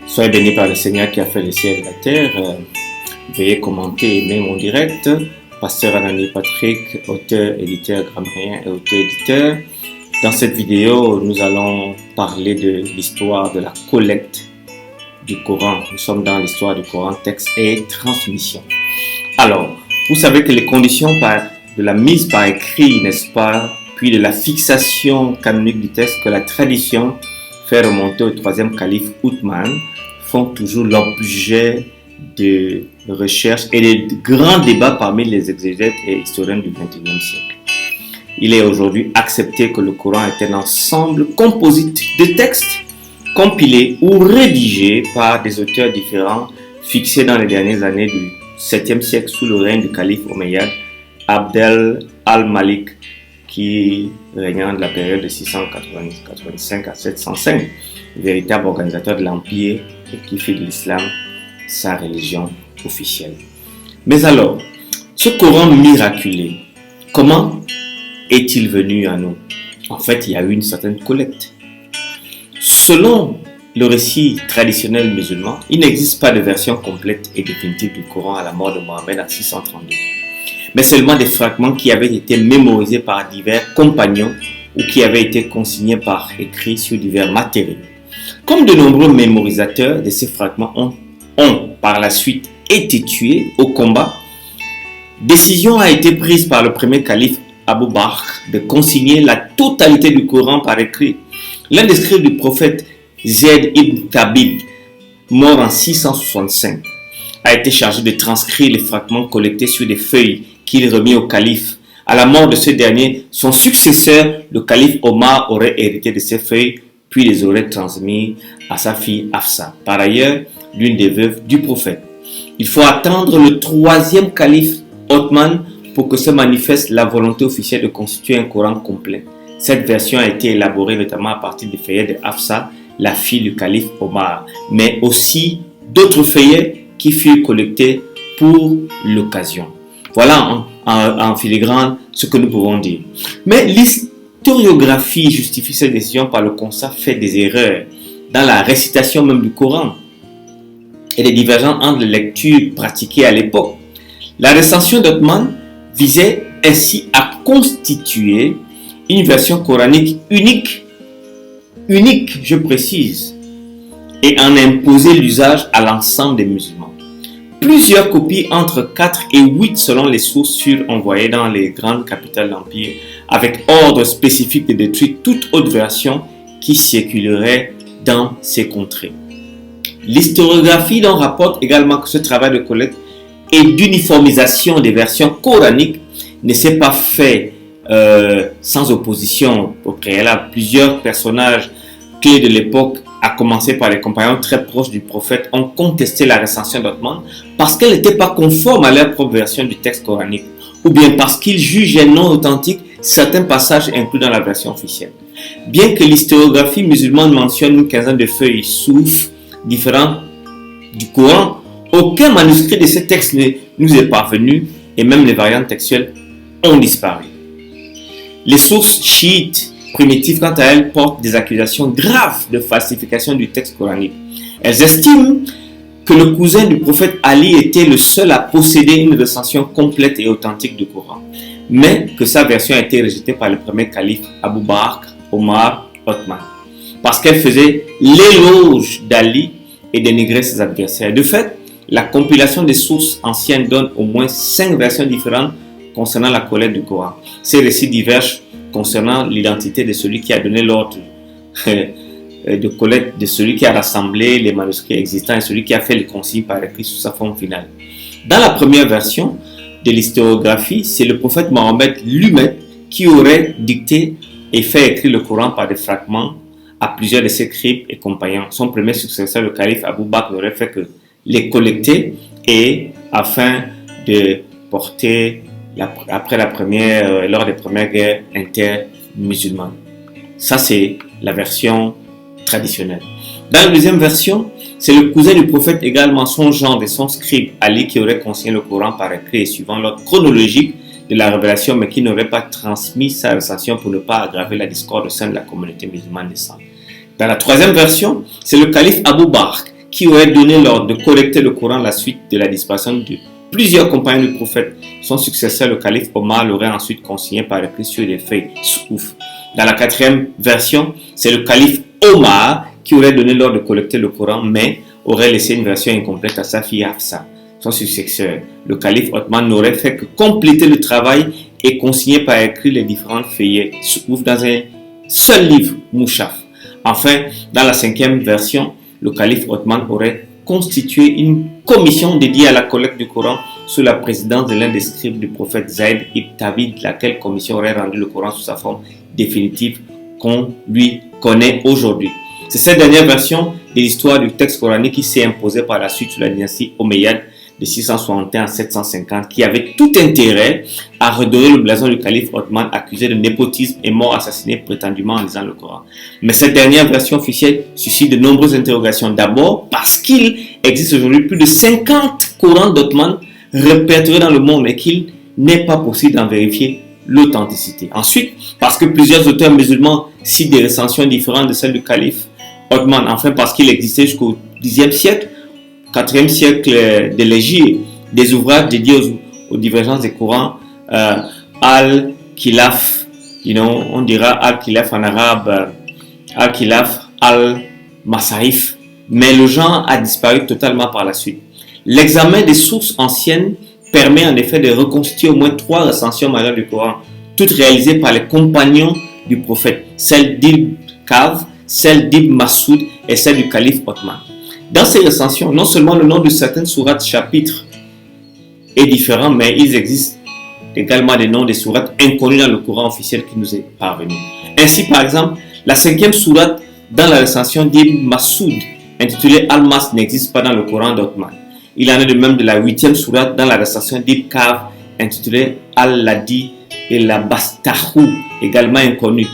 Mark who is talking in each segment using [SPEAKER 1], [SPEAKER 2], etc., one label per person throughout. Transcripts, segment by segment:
[SPEAKER 1] Soyez bénis par le Seigneur qui a fait le ciel et la terre. Veuillez commenter et aimer mon direct. Pasteur Anani Patrick, auteur, éditeur, grammairien et auteur-éditeur. Dans cette vidéo, nous allons parler de l'histoire de la collecte du Coran. Nous sommes dans l'histoire du Coran, texte et transmission. Alors, vous savez que les conditions de la mise par écrit, n'est-ce pas, puis de la fixation canonique du texte que la tradition fait remonter au troisième calife Othman, font toujours l'objet de recherches et de grands débats parmi les exégètes et historiens du XXIe siècle. Il est aujourd'hui accepté que le Coran est un ensemble composite de textes compilés ou rédigés par des auteurs différents fixés dans les dernières années du 7e siècle sous le règne du calife omeyyade Abd al-Malik, qui régnant de la période de 685 à 705, véritable organisateur de l'Empire et qui fait de l'islam sa religion officielle. Mais alors, ce Coran miraculé, comment est-il venu à nous? En fait, il y a eu une certaine collecte. Selon le récit traditionnel musulman, il n'existe pas de version complète et définitive du Coran à la mort de Mohammed en 632, mais seulement des fragments qui avaient été mémorisés par divers compagnons ou qui avaient été consignés par écrit sur divers matériaux. Comme de nombreux mémorisateurs de ces fragments ont par la suite été tués au combat, décision a été prise par le premier calife Abu Bakr de consigner la totalité du Coran par écrit. L'un des scribes du prophète Zayd ibn Thabit, mort en 665, a été chargé de transcrire les fragments collectés sur des feuilles qu'il remit au calife. À la mort de ce dernier, son successeur, le calife Omar, aurait hérité de ces feuilles, puis les aurait transmis à sa fille Hafsa, par ailleurs l'une des veuves du prophète. Il faut attendre le troisième calife Othman pour que se manifeste la volonté officielle de constituer un Coran complet. Cette version a été élaborée notamment à partir des feuillets de Hafsa, la fille du calife Omar, mais aussi d'autres feuillets qui furent collectés pour l'occasion. Voilà en filigrane ce que nous pouvons dire. Mais l'historiographie justifie cette décision par le constat fait des erreurs dans la récitation même du Coran et des divergences entre les lectures pratiquées à l'époque. La recension d'Othman visait ainsi à constituer une version coranique unique, je précise, et en imposer l'usage à l'ensemble des musulmans. Plusieurs copies entre 4 et 8 selon les sources furent envoyées dans les grandes capitales de l'Empire avec ordre spécifique de détruire toute autre version qui circulerait dans ces contrées. L'historiographie rapporte également que ce travail de collecte et d'uniformisation des versions coraniques ne s'est pas fait sans opposition au préalable. Plusieurs personnages clés de l'époque, à commencer par les compagnons très proches du prophète, ont contesté la recension d'Othman parce qu'elle n'était pas conforme à leur propre version du texte coranique, ou bien parce qu'ils jugeaient non authentiques certains passages inclus dans la version officielle. Bien que l'historiographie musulmane mentionne une quinzaine de feuilles soufs différentes du Coran, aucun manuscrit de ces textes ne nous est parvenu et même les variantes textuelles ont disparu. Les sources chiites primitives, quant à elles, portent des accusations graves de falsification du texte coranique. Elles estiment que le cousin du prophète Ali était le seul à posséder une recension complète et authentique du Coran, mais que sa version a été rejetée par le premier calife Abu Bakr, Omar, Othman, parce qu'elle faisait l'éloge d'Ali et dénigrait ses adversaires. De fait, la compilation des sources anciennes donne au moins 5 versions différentes concernant la collecte du Coran. Ces récits divergent concernant l'identité de celui qui a donné l'ordre de collecte, de celui qui a rassemblé les manuscrits existants et celui qui a fait les consignes par écrit sous sa forme finale. Dans la première version de l'historiographie, c'est le prophète Mohammed lui-même qui aurait dicté et fait écrire le Coran par des fragments à plusieurs de ses scribes et compagnons. Son premier successeur, le calife Abu Bakr, n'aurait fait que les collecter et afin de porter après lors des premières guerres intermusulmanes. Ça, c'est la version traditionnelle. Dans la deuxième version, c'est le cousin du prophète, également son gendre et son scribe Ali, qui aurait consigné le Coran par écrit et suivant l'ordre chronologique de la révélation, mais qui n'aurait pas transmis sa recension pour ne pas aggraver la discorde au sein de la communauté musulmane naissante. Dans la troisième version, c'est le calife Abu Bakr qui aurait donné l'ordre de collecter le Coran à la suite de la disparition de plusieurs compagnons du prophète. Son successeur, le calife Omar, l'aurait ensuite consigné par écrit sur des feuilles souf. Dans la quatrième version, c'est le calife Omar qui aurait donné l'ordre de collecter le Coran, mais aurait laissé une version incomplète à sa fille Hafsa. Son successeur, le calife Othman, n'aurait fait que compléter le travail et consigner par écrit les différentes feuillets souf dans un seul livre, Mouchaf. Enfin, dans la cinquième version, le calife Othman aurait constitué une commission dédiée à la collecte du Coran sous la présidence de l'un des scribes du prophète Zayd ibn Thabit, laquelle commission aurait rendu le Coran sous sa forme définitive qu'on lui connaît aujourd'hui. C'est cette dernière version de l'histoire du texte coranique qui s'est imposée par la suite sous la dynastie omeyyade de 661 à 750, qui avait tout intérêt à redorer le blason du calife Othman, accusé de népotisme et mort assassiné prétendument en lisant le Coran. Mais cette dernière version officielle suscite de nombreuses interrogations. D'abord parce qu'il existe aujourd'hui plus de 50 Corans d'Othman répertoriés dans le monde et qu'il n'est pas possible d'en vérifier l'authenticité. Ensuite, parce que plusieurs auteurs musulmans citent des recensions différentes de celles du calife Othman. Enfin, parce qu'il existait jusqu'au Xe siècle, 4e siècle de l'Égypte, des ouvrages dédiés aux divergences des courants, Al-Khilaf, on dira Al-Khilaf en arabe, Al-Khilaf, Al-Masaïf, mais le genre a disparu totalement par la suite. L'examen des sources anciennes permet en effet de reconstituer au moins 3 recensions majeures du Coran, toutes réalisées par les compagnons du prophète, celle d'Ibn Kav, celle d'Ibn Masoud et celle du calife Othman. Dans ces recensions, non seulement le nom de certaines sourates chapitres est différent, mais il existe également des noms des sourates inconnus dans le Coran officiel qui nous est parvenu. Ainsi, par exemple, la 5e sourate dans la recension d'Ibn Masoud, intitulée Al-Mas, n'existe pas dans le Coran d'Othman. Il en est de même de la 8e sourate dans la recension d'Ibn Kav, intitulée Al-Ladi et la Bastahou, également inconnue.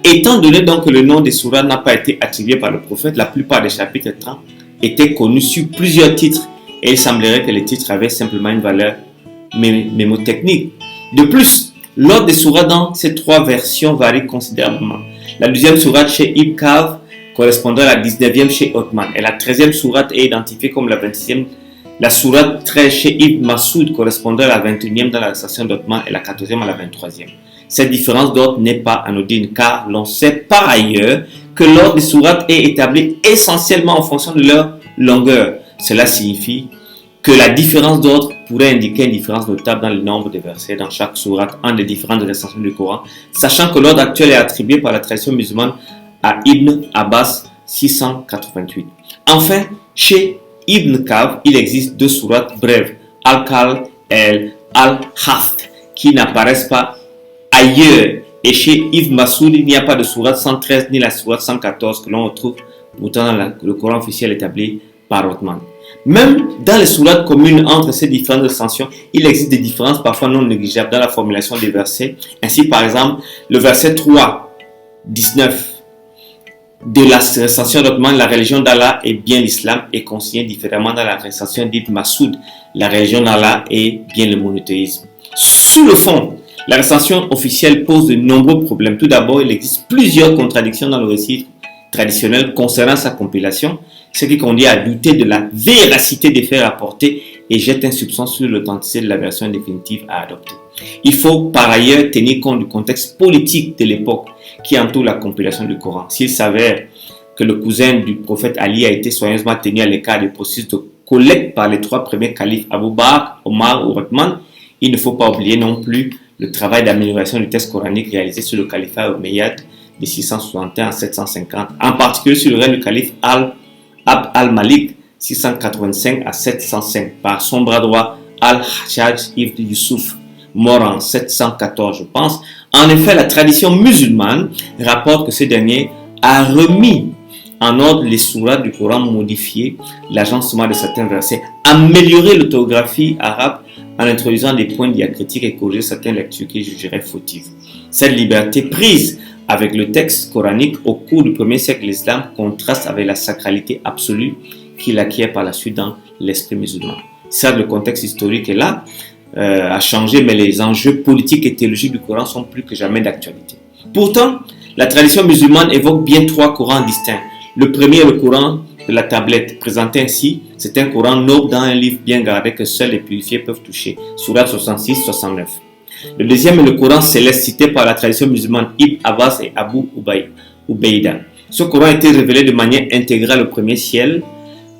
[SPEAKER 1] Étant donné donc que le nom des sourates n'a pas été attribué par le prophète, la plupart des chapitres 30 étaient connus sur plusieurs titres et il semblerait que les titres avaient simplement une valeur mémotechnique. De plus, l'ordre des sourates dans ces 3 versions varie considérablement. La 12e sourate chez Ibn Kav correspondrait à la 19e chez Othman et la 13e sourate est identifiée comme la 26e. La sourate 13 chez Ibn Masoud correspondrait à la 21e dans la recension d'Othman et la 14e à la 23e. Cette différence d'ordre n'est pas anodine car l'on sait par ailleurs que l'ordre des sourates est établi essentiellement en fonction de leur longueur. Cela signifie que la différence d'ordre pourrait indiquer une différence notable dans le nombre de versets dans chaque sourate entre les différentes recensions du Coran, sachant que l'ordre actuel est attribué par la tradition musulmane à Ibn Abbas 688. Enfin, chez Ibn Kav, il existe 2 sourates brèves, Al-Kal et Al-Haft, qui n'apparaissent pas ailleurs. Et chez Ibn Masoud, il n'y a pas de sourate 113 ni la sourate 114 que l'on retrouve pourtant dans le Coran officiel établi par Othman. Même dans les sourates communes entre ces différentes recensions, il existe des différences parfois non négligeables dans la formulation des versets. Ainsi, par exemple, le verset 3, 19 de la recension d'Othman, la religion d'Allah est bien l'islam, est consigné différemment dans la recension d'Ibn Masoud, la religion d'Allah est bien le monothéisme. Sur le fond, la recension officielle pose de nombreux problèmes. Tout d'abord, il existe plusieurs contradictions dans le récit traditionnel concernant sa compilation, ce qui conduit à douter de la véracité des faits rapportés et jette un soupçon sur l'authenticité de la version définitive à adopter. Il faut par ailleurs tenir compte du contexte politique de l'époque qui entoure la compilation du Coran. S'il s'avère que le cousin du prophète Ali a été soigneusement tenu à l'écart des processus de collecte par les 3 premiers califes Abu Bakr, Omar ou Othman, il ne faut pas oublier non plus le travail d'amélioration du texte coranique réalisé sur le califat omeyyade de 661 à 750, en particulier sur le règne du calife Abd al-Malik 685 à 705 par son bras droit Al-Hajjaj ibn Yusuf, mort en 714 je pense. En effet, la tradition musulmane rapporte que ce dernier a remis en ordre les sourates du Coran, modifié l'agencement de certains versets, amélioré l'orthographie arabe en introduisant des points diacritiques et corrigé certaines lectures qu'il jugerait fautives. Cette liberté prise avec le texte coranique au cours du 1er siècle, l'islam contraste avec la sacralité absolue qu'il acquiert par la suite dans l'esprit musulman. Certes, le contexte historique est là, a changé, mais les enjeux politiques et théologiques du Coran sont plus que jamais d'actualité. Pourtant, la tradition musulmane évoque bien 3 Corans distincts. Le premier est le Coran de la tablette, présenté ainsi, c'est un Coran noble dans un livre bien gardé que seuls les purifiés peuvent toucher. Sourate 66-69. Le deuxième est le Coran céleste cité par la tradition musulmane Ibn Abbas et Abu Ubaïda. Ce Coran a été révélé de manière intégrale au premier ciel,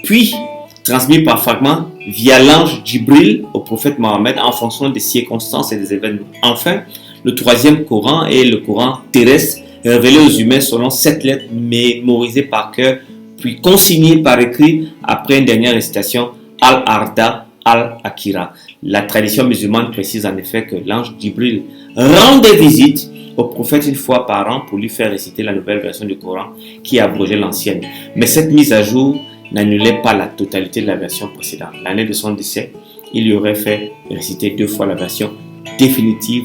[SPEAKER 1] puis transmis par fragments via l'ange Djibril au prophète Mohammed en fonction des circonstances et des événements. Enfin, le troisième Coran est le Coran terrestre, révélé aux humains selon 7 lettres mémorisées par cœur, puis consignées par écrit après une dernière récitation Al-Arda Al-Akira. La tradition musulmane précise en effet que l'ange Djibril rendait visite au prophète une fois par an pour lui faire réciter la nouvelle version du Coran qui abrogeait l'ancienne. Mais cette mise à jour n'annulait pas la totalité de la version précédente. L'année de son décès, il lui aurait fait réciter 2 fois la version définitive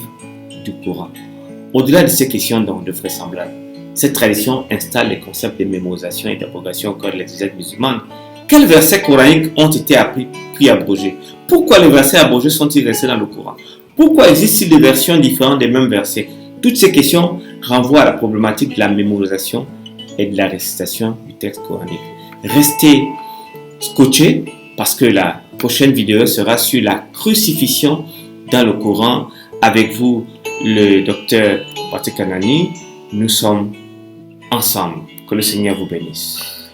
[SPEAKER 1] du Coran. Au-delà de ces questions de vraisemblance, cette tradition installe les concepts de mémorisation et d'abrogation au cœur de l'exégèse musulmane. Quels versets coraniques ont été appris puis abrogés? Pourquoi les versets abrogés sont-ils restés dans le Coran? Pourquoi existe-t-il des versions différentes des mêmes versets? Toutes ces questions renvoient à la problématique de la mémorisation et de la récitation du texte coranique. Restez scotchés parce que la prochaine vidéo sera sur la crucifixion dans le Coran. Avec vous, le docteur Patrick Anani. Nous sommes ensemble. Que le Seigneur vous bénisse.